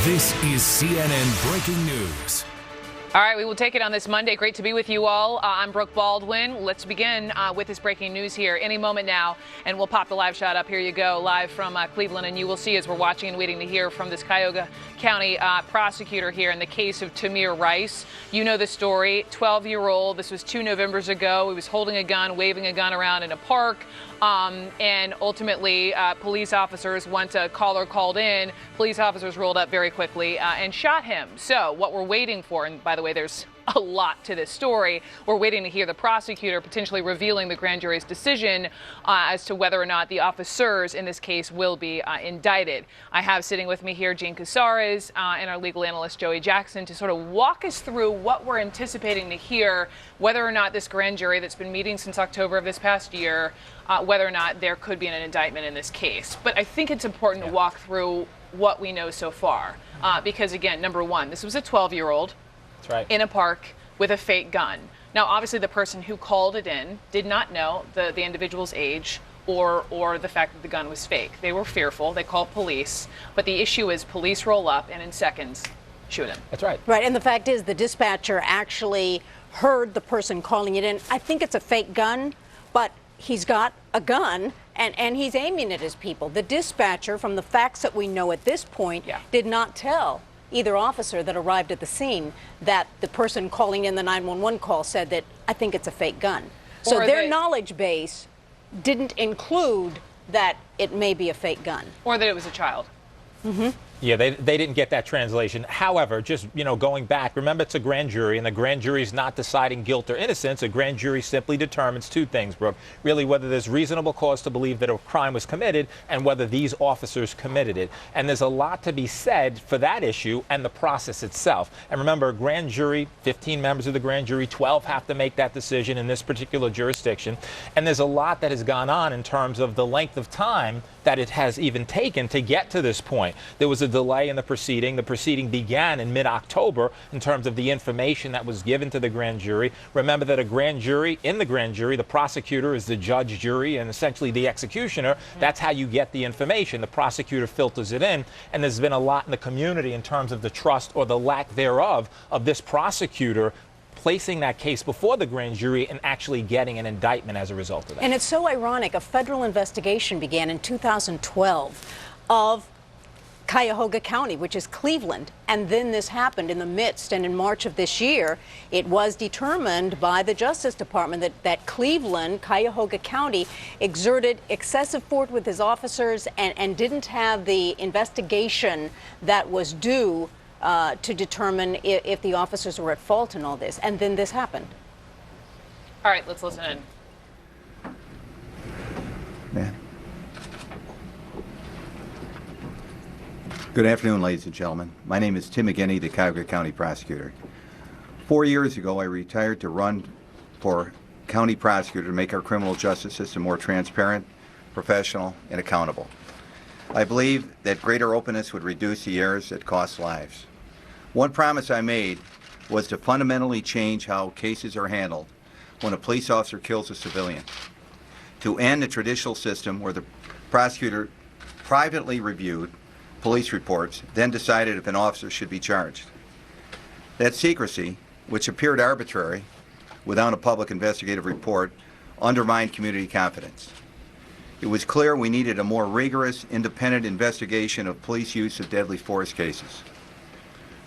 This is CNN Breaking News. All right, we will take it on this Monday. Great to be with you all. I'm Brooke Baldwin. Let's begin with this breaking news here any moment now, and we'll pop the live shot up. Here you go, live from Cleveland, and you will see as we're watching and waiting to hear from this Cuyahoga County prosecutor here in the case of Tamir Rice. You know the story, 12-year-old. This was 2 Novembers ago. He was holding a gun, waving a gun around in a park. And ultimately, police officers, once a caller called in, police officers rolled up very quickly and shot him. So what we're waiting for, and by the way, there's a lot to this story. We're waiting to hear the prosecutor potentially revealing the grand jury's decision as to whether or not the officers in this case will be indicted. I have sitting with me here Jean Casares and our legal analyst Joey Jackson to sort of walk us through what we're anticipating to hear, whether or not this grand jury that's been meeting since October of this past year, whether or not there could be an indictment in this case. But I think it's important to walk through what we know so far because, again, number one, this was a 12-year-old. That's right. In a park with a fake gun. Now, obviously, the person who called it in did not know the individual's age or the fact that the gun was fake. They were fearful. They called police. But the issue is police roll up and in seconds shoot him. That's right. Right. And the fact is the dispatcher actually heard the person calling it in. I think it's a fake gun, but he's got a gun and he's aiming it at his people. The dispatcher, from the facts that we know at this point, did not tell either officer that arrived at the scene that the person calling in the 911 call said that, I think it's a fake gun. So their knowledge base didn't include that it may be a fake gun. Or that it was a child. Mm-hmm. Yeah, they didn't get that translation. However, just, going back, remember it's a grand jury, and the grand jury is not deciding guilt or innocence. A grand jury simply determines two things, Brooke. Really, whether there's reasonable cause to believe that a crime was committed and whether these officers committed it. And there's a lot to be said for that issue and the process itself. And remember, a grand jury, 15 members of the grand jury, 12 have to make that decision in this particular jurisdiction. And there's a lot that has gone on in terms of the length of time that it has even taken to get to this point. There was a delay in the proceeding. The proceeding began in mid-October in terms of the information that was given to the grand jury. Remember that in the grand jury, the prosecutor is the judge, jury, and essentially the executioner. That's how you get the information. The prosecutor filters it in, and there's been a lot in the community in terms of the trust or the lack thereof of this prosecutor placing that case before the grand jury and actually getting an indictment as a result of that. And it's so ironic. A federal investigation began in 2012 of Cuyahoga County, which is Cleveland, and then this happened in the midst. And in March of this year, it was determined by the Justice Department that Cleveland, Cuyahoga County, exerted excessive force with his officers and didn't have the investigation that was due to determine if the officers were at fault in all this. And then this happened. All right, let's listen in. Man. Good afternoon, ladies and gentlemen. My name is Tim McGinney, the Cuyahoga County Prosecutor. 4 years ago, I retired to run for county prosecutor to make our criminal justice system more transparent, professional, and accountable. I believe that greater openness would reduce the errors that cost lives. One promise I made was to fundamentally change how cases are handled when a police officer kills a civilian, to end the traditional system where the prosecutor privately reviewed police reports, then decided if an officer should be charged. That secrecy, which appeared arbitrary without a public investigative report, undermined community confidence. It was clear we needed a more rigorous, independent investigation of police use of deadly force cases.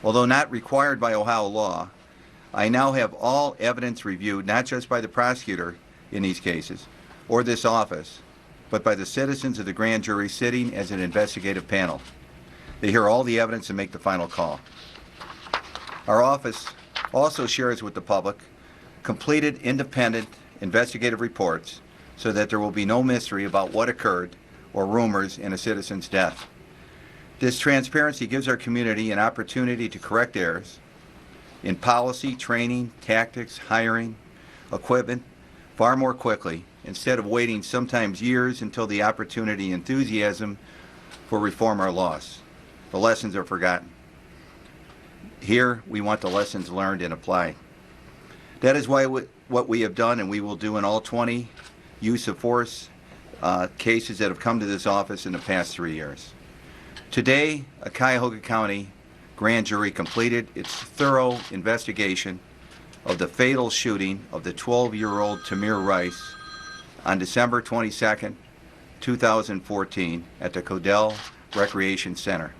Although not required by Ohio law, I now have all evidence reviewed not just by the prosecutor in these cases or this office, but by the citizens of the grand jury sitting as an investigative panel. They hear all the evidence and make the final call. Our office also shares with the public completed independent investigative reports so that there will be no mystery about what occurred or rumors in a citizen's death. This transparency gives our community an opportunity to correct errors in policy, training, tactics, hiring, equipment far more quickly instead of waiting sometimes years until the opportunity and enthusiasm for reform are lost. The lessons are forgotten. Here, we want the lessons learned and applied. That is why what we have done and we will do in all 20 use of force cases that have come to this office in the past 3 years. Today, Cuyahoga County grand jury completed its thorough investigation of the fatal shooting of the 12-year-old Tamir Rice on December 22, 2014 at the Codell Recreation Center.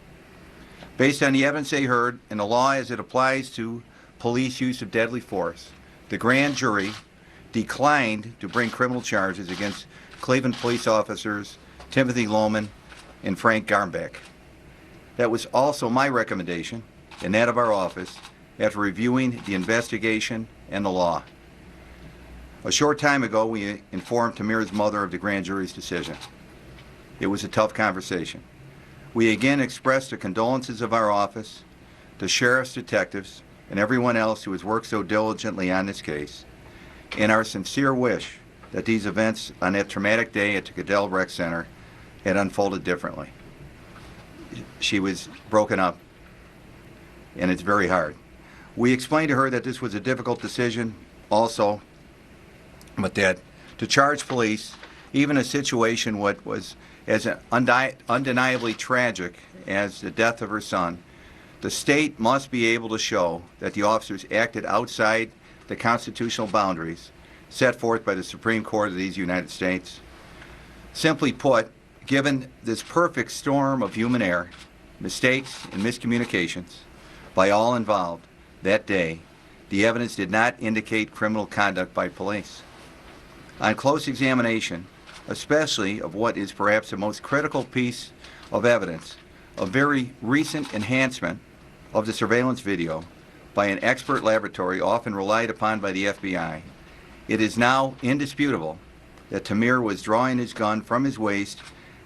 Based on the evidence they heard and the law as it applies to police use of deadly force, the grand jury declined to bring criminal charges against Cleveland police officers Timothy Lohman and Frank Garmbeck. That was also my recommendation and that of our office after reviewing the investigation and the law. A short time ago, we informed Tamir's mother of the grand jury's decision. It was a tough conversation. We again expressed the condolences of our office, the sheriff's detectives, and everyone else who has worked so diligently on this case, and our sincere wish that these events on that traumatic day at the Codell Rec Center had unfolded differently. She was broken up, and it's very hard. We explained to her that this was a difficult decision also, but that to charge police, even a situation what was as undeniably tragic as the death of her son, the state must be able to show that the officers acted outside the constitutional boundaries set forth by the Supreme Court of these United States. Simply put, given this perfect storm of human error, mistakes, and miscommunications by all involved that day, the evidence did not indicate criminal conduct by police. On close examination, especially of what is perhaps the most critical piece of evidence, a very recent enhancement of the surveillance video by an expert laboratory often relied upon by the FBI, it is now indisputable that Tamir was drawing his gun from his waist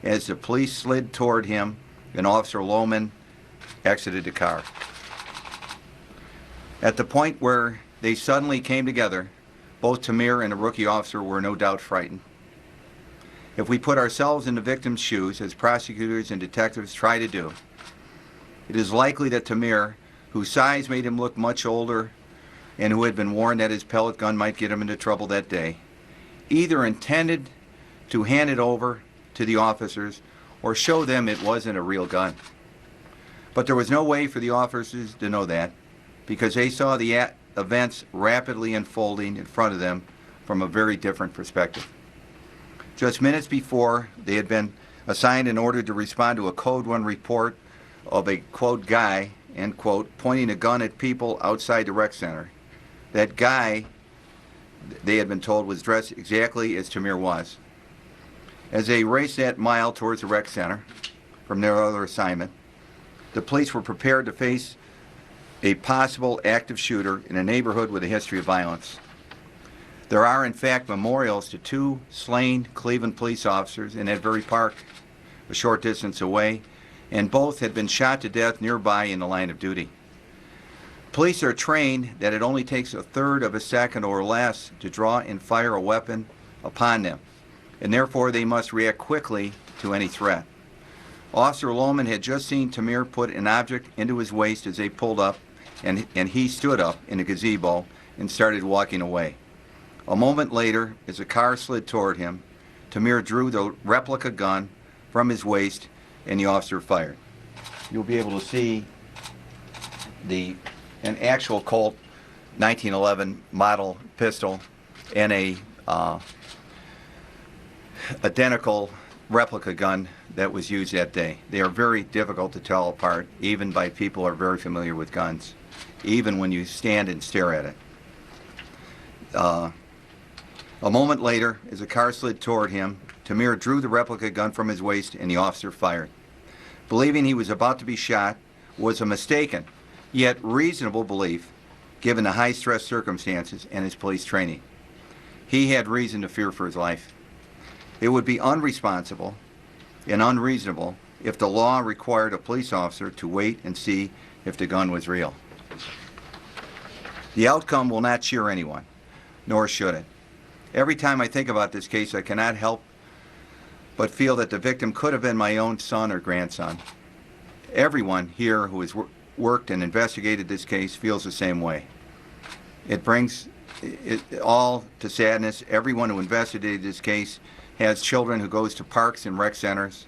as the police slid toward him and Officer Lohman exited the car. At the point where they suddenly came together, both Tamir and the rookie officer were no doubt frightened. If we put ourselves in the victim's shoes, as prosecutors and detectives try to do, it is likely that Tamir, whose size made him look much older and who had been warned that his pellet gun might get him into trouble that day, either intended to hand it over to the officers or show them it wasn't a real gun. But there was no way for the officers to know that because they saw the events rapidly unfolding in front of them from a very different perspective. Just minutes before, they had been assigned in order to respond to a Code 1 report of a, quote, guy, end quote, pointing a gun at people outside the rec center. That guy, they had been told, was dressed exactly as Tamir was. As they raced that mile towards the rec center from their other assignment, the police were prepared to face a possible active shooter in a neighborhood with a history of violence. There are, in fact, memorials to two slain Cleveland police officers in that very park, a short distance away, and both had been shot to death nearby in the line of duty. Police are trained that it only takes a third of a second or less to draw and fire a weapon upon them, and therefore they must react quickly to any threat. Officer Lohman had just seen Tamir put an object into his waist as they pulled up, and he stood up in a gazebo and started walking away. A moment later, as the car slid toward him, Tamir drew the replica gun from his waist and the officer fired. You'll be able to see an actual Colt 1911 model pistol and a identical replica gun that was used that day. They are very difficult to tell apart, even by people who are very familiar with guns, even when you stand and stare at it. A moment later, as the car slid toward him, Tamir drew the replica gun from his waist and the officer fired. Believing he was about to be shot was a mistaken, yet reasonable belief, given the high-stress circumstances and his police training. He had reason to fear for his life. It would be unresponsible and unreasonable if the law required a police officer to wait and see if the gun was real. The outcome will not cheer anyone, nor should it. Every time I think about this case, I cannot help but feel that the victim could have been my own son or grandson. Everyone here who has worked and investigated this case feels the same way. It brings it all to sadness. Everyone who investigated this case has children who goes to parks and rec centers.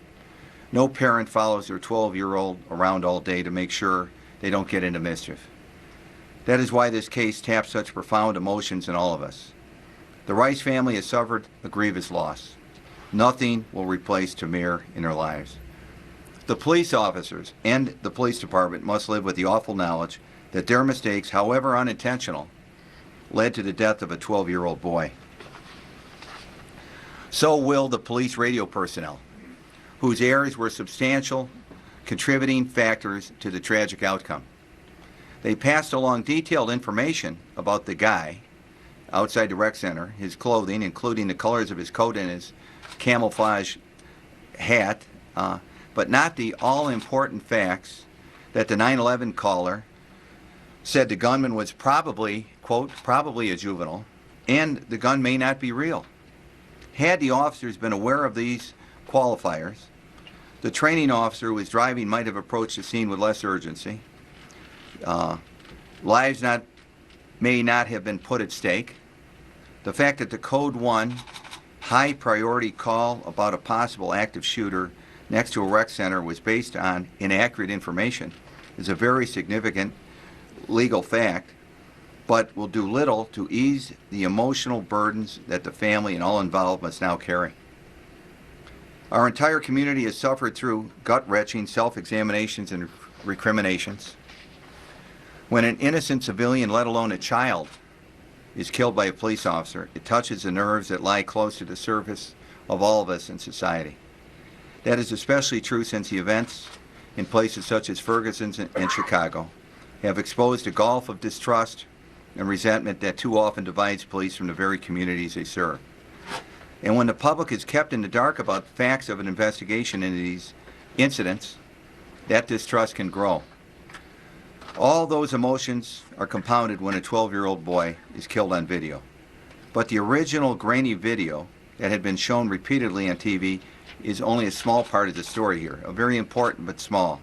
No parent follows their 12-year-old around all day to make sure they don't get into mischief. That is why this case taps such profound emotions in all of us. The Rice family has suffered a grievous loss. Nothing will replace Tamir in their lives. The police officers and the police department must live with the awful knowledge that their mistakes, however unintentional, led to the death of a 12-year-old boy. So will the police radio personnel, whose errors were substantial contributing factors to the tragic outcome. They passed along detailed information about the guy outside the rec center, his clothing, including the colors of his coat and his camouflage hat, but not the all-important facts that the 9/11 caller said the gunman was probably, quote, probably a juvenile, and the gun may not be real. Had the officers been aware of these qualifiers, the training officer who was driving might have approached the scene with less urgency. Lives may not have been put at stake. The fact that the Code 1 high priority call about a possible active shooter next to a rec center was based on inaccurate information is a very significant legal fact, but will do little to ease the emotional burdens that the family and all involved must now carry. Our entire community has suffered through gut-wrenching self-examinations and recriminations. When an innocent civilian, let alone a child, is killed by a police officer, it touches the nerves that lie close to the surface of all of us in society. That is especially true since the events in places such as Ferguson and Chicago have exposed a gulf of distrust and resentment that too often divides police from the very communities they serve. And when the public is kept in the dark about facts of an investigation into these incidents, that distrust can grow. All those emotions are compounded when a 12-year-old boy is killed on video. But the original grainy video that had been shown repeatedly on TV is only a small part of the story here, a very important but small.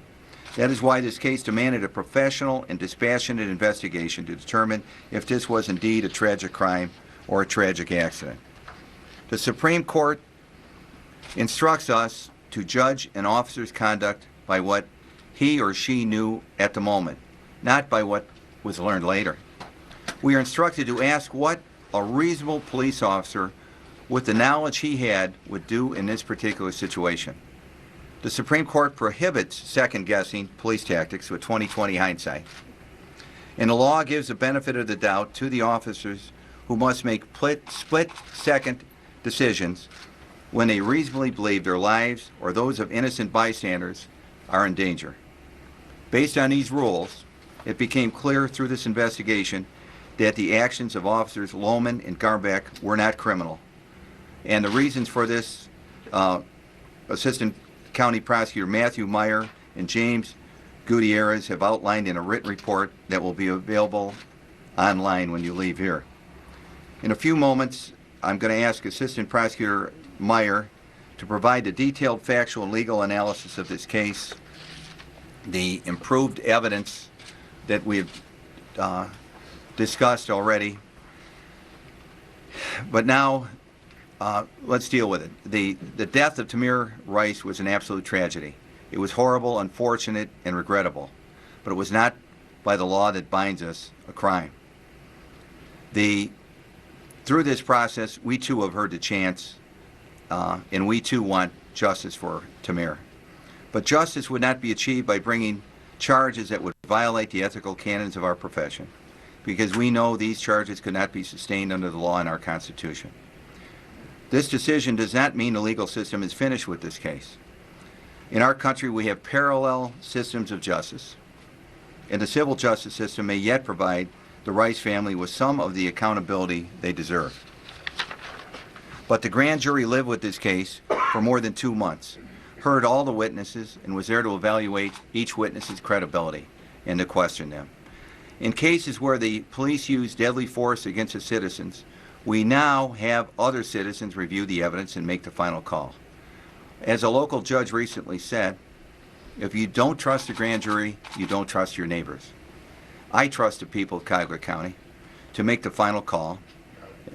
That is why this case demanded a professional and dispassionate investigation to determine if this was indeed a tragic crime or a tragic accident. The Supreme Court instructs us to judge an officer's conduct by what he or she knew at the moment, not by what was learned later. We are instructed to ask what a reasonable police officer with the knowledge he had would do in this particular situation. The Supreme Court prohibits second-guessing police tactics with 20/20 hindsight. And the law gives the benefit of the doubt to the officers who must make split-second decisions when they reasonably believe their lives or those of innocent bystanders are in danger. Based on these rules, it became clear through this investigation that the actions of officers Lohman and Garbeck were not criminal. And the reasons for this, Assistant County Prosecutor Matthew Meyer and James Gutierrez have outlined in a written report that will be available online when you leave here. In a few moments, I'm going to ask Assistant Prosecutor Meyer to provide a detailed factual and legal analysis of this case, the improved evidence that we've discussed already. But now, let's deal with it. The death of Tamir Rice was an absolute tragedy. It was horrible, unfortunate, and regrettable. But it was not, by the law that binds us, a crime. Through this process, we too have heard the chants, and we too want justice for Tamir. But justice would not be achieved by bringing charges that would violate the ethical canons of our profession, because we know these charges could not be sustained under the law in our Constitution. This decision does not mean the legal system is finished with this case. In our country, we have parallel systems of justice, and the civil justice system may yet provide the Rice family with some of the accountability they deserve. But the grand jury lived with this case for more than 2 months, heard all the witnesses, and was there to evaluate each witness's credibility and to question them. In cases where the police used deadly force against the citizens, we now have other citizens review the evidence and make the final call. As a local judge recently said, if you don't trust the grand jury, you don't trust your neighbors. I trust the people of Cuyahoga County to make the final call,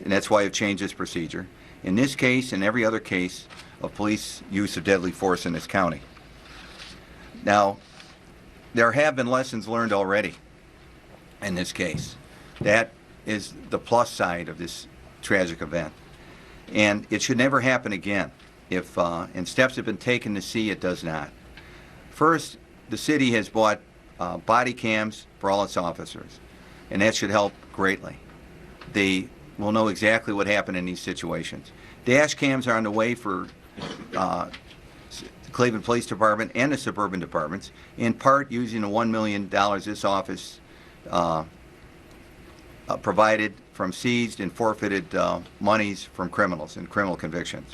and that's why I've changed this procedure. In this case and every other case of police use of deadly force in this county. Now, there have been lessons learned already in this case. That is the plus side of this tragic event. And it should never happen again. And steps have been taken to see it does not. First, the city has bought body cams for all its officers, and that should help greatly. They will know exactly what happened in these situations. Dash cams are on the way for the Cleveland Police Department and the suburban departments, in part using the $1 million this office provided from seized and forfeited monies from criminals and criminal convictions.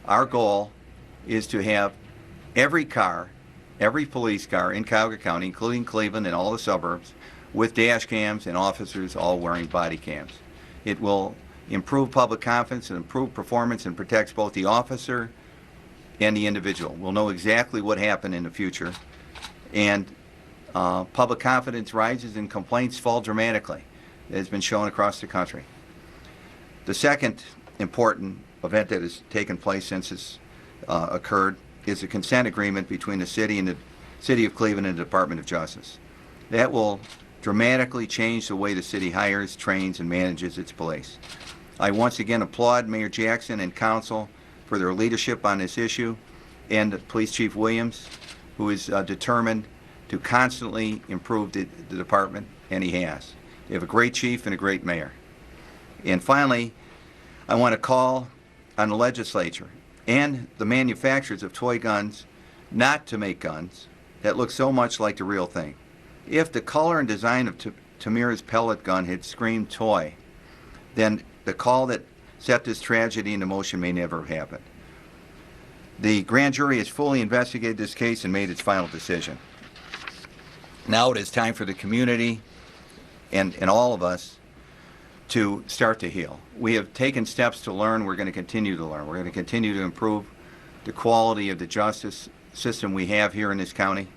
Our goal is to have every police car in Cuyahoga County, including Cleveland and all the suburbs, with dash cams and officers all wearing body cams. It will improve public confidence and improve performance and protects both the officer and the individual. We'll know exactly what happened in the future. And public confidence rises and complaints fall dramatically. It has been shown across the country. The second important event that has taken place since this occurred is a consent agreement between the city and the City of Cleveland and the Department of Justice. That will dramatically change the way the city hires, trains, and manages its police. I once again applaud Mayor Jackson and Council for their leadership on this issue, and Police Chief Williams, who is determined to constantly improve the department, and he has. They have a great chief and a great mayor. And finally, I want to call on the legislature and the manufacturers of toy guns not to make guns that look so much like the real thing. If the color and design of Tamir's pellet gun had screamed toy, then the call that set this tragedy into motion may never have happened. The grand jury has fully investigated this case and made its final decision. Now it is time for the community and all of us to start to heal. We have taken steps to learn. We're going to continue to learn. We're going to continue to improve the quality of the justice system we have here in this county.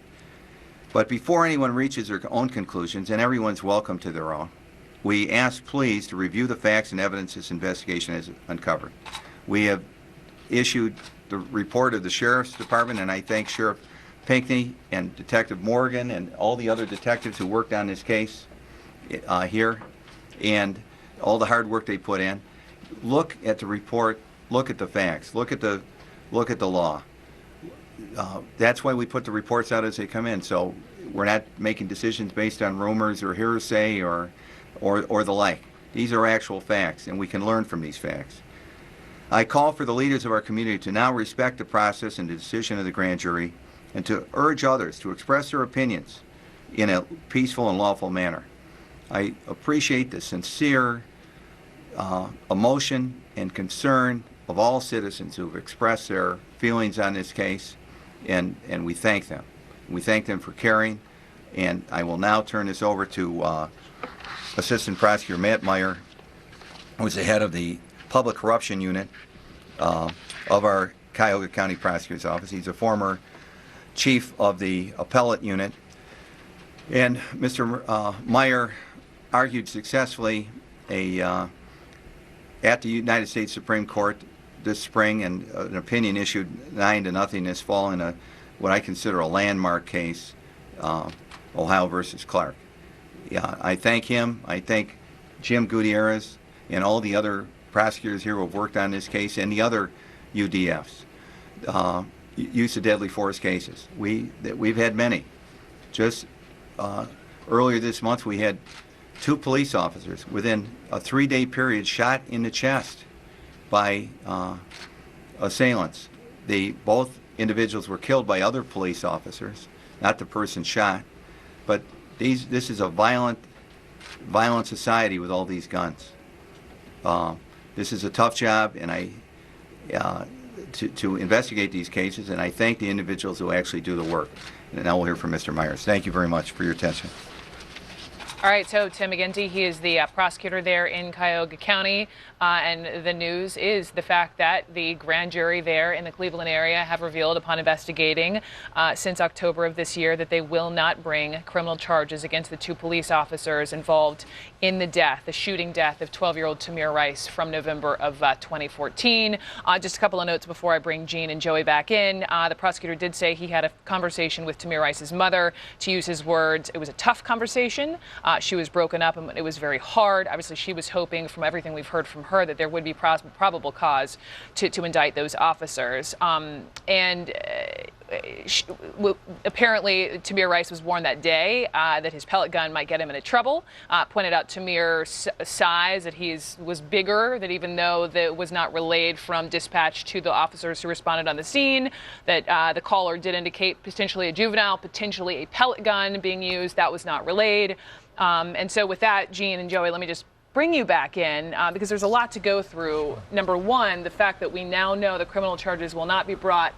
But before anyone reaches their own conclusions, and everyone's welcome to their own, we ask please to review the facts and evidence this investigation has uncovered. We have issued the report of the Sheriff's Department, and I thank Sheriff Pinckney and Detective Morgan and all the other detectives who worked on this case here, and all the hard work they put in. Look at the report, look at the facts, look at the law. That's why we put the reports out as they come in, so we're not making decisions based on rumors or hearsay or the like. These are actual facts, and we can learn from these facts. I call for the leaders of our community to now respect the process and the decision of the grand jury, and to urge others to express their opinions in a peaceful and lawful manner. I appreciate the sincere emotion and concern of all citizens who have expressed their feelings on this case, and we thank them. We thank them for caring, and I will now turn this over to Assistant Prosecutor Matt Meyer, who is the head of the Public Corruption Unit of our Cuyahoga County Prosecutor's Office. He's a former chief of the Appellate Unit. And Mr. Meyer argued successfully at the United States Supreme Court this spring, and an opinion issued 9-0 this fall in what I consider a landmark case, Ohio versus Clark. I thank him. I thank Jim Gutierrez and all the other prosecutors here who have worked on this case, and the other UDFs, use of deadly force cases. We've had many. Just earlier this month, we had 2 police officers within a 3-day period shot in the chest by assailants. Both individuals were killed by other police officers, not the person shot. But this is a violent society with all these guns. This is a tough job, and to investigate these cases, and I thank the individuals who actually do the work. And now we'll hear from Mr. Myers. Thank you very much for your attention. All right, so Tim McGinty, he is the prosecutor there in Cuyahoga County, and the news is the fact that the grand jury there in the Cleveland area have revealed upon investigating since October of this year that they will not bring criminal charges against the 2 police officers involved in the shooting death of 12-year-old Tamir Rice from November of 2014. Just a couple of notes before I bring Gene and Joey back in. The prosecutor did say he had a conversation with Tamir Rice's mother. To use his words, it was a tough conversation. She was broken up and it was very hard. Obviously, she was hoping, from everything we've heard from her, that there would be probable cause to indict those officers. Apparently, Tamir Rice was warned that day that his pellet gun might get him into trouble. Pointed out Tamir's size, that he was bigger, that even though that was not relayed from dispatch to the officers who responded on the scene, that the caller did indicate potentially a juvenile, potentially a pellet gun being used. That was not relayed. And so with that, Gene and Joey, let me just bring you back in because there's a lot to go through. Number one, the fact that we now know the criminal charges will not be brought.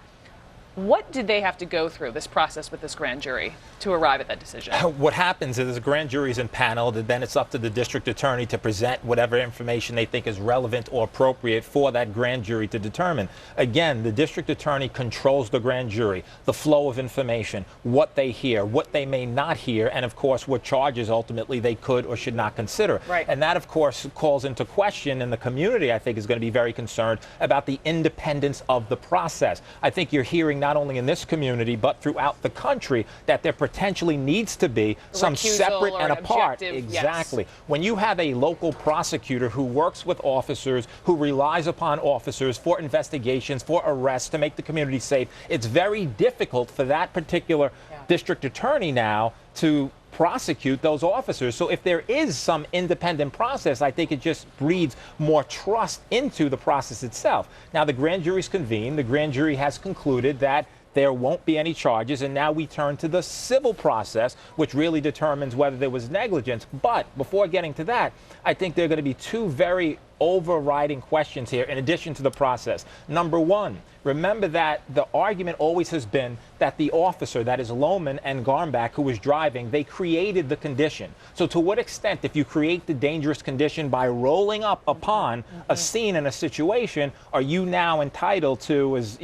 What did they have to go through, this process with this grand jury, to arrive at that decision? What happens is the grand jury is impaneled, and then it's up to the district attorney to present whatever information they think is relevant or appropriate for that grand jury to determine. Again, the district attorney controls the grand jury, the flow of information, what they hear, what they may not hear, and of course what charges ultimately they could or should not consider. Right. And that, of course, calls into question, and the community, I think, is going to be very concerned about the independence of the process. I think you're hearing not only in this community but throughout the country that there potentially needs to be some separate and apart. Exactly. Yes. When you have a local prosecutor who works with officers, who relies upon officers for investigations, for arrests, to make the community safe, it's very difficult for that particular district attorney now to prosecute those officers. So if there is some independent process, I think it just breeds more trust into the process itself. Now, the grand jury's convened. The grand jury has concluded that there won't be any charges, and now we turn to the civil process, which really determines whether there was negligence. But before getting to that, I think there are going to be 2 very overriding questions here in addition to the process. Number one, remember that the argument always has been that the officer, that is Lohman and Garmbach, who was driving, they created the condition. So to what extent, if you create the dangerous condition by rolling up upon a scene and a situation, are you now entitled to, as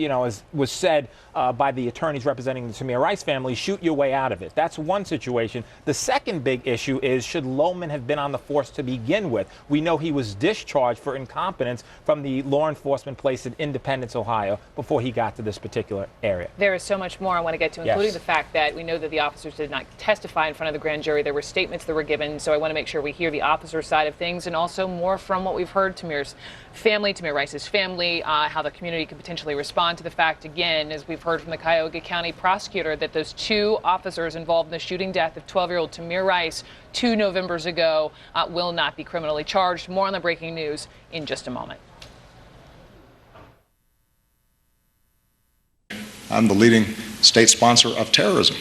was said by the attorneys representing the Tamir Rice family, shoot your way out of it? That's one situation. The second big issue is, should Lohman have been on the force to begin with? We know he was discharged for incompetence from the law enforcement place in Independence, Ohio, before he got to this particular area. There is so much more I want to get to, including the fact that we know that the officers did not testify in front of the grand jury. There were statements that were given, so I want to make sure we hear the officer's side of things, and also more from what we've heard Tamir's family, Tamir Rice's family, how the community could potentially respond to the fact, again, as we've heard from the Cuyahoga County prosecutor, that those 2 officers involved in the shooting death of 12-year-old Tamir Rice 2 Novembers ago will not be criminally charged. More on the breaking news in just a moment. I'm the leading state sponsor of terrorism.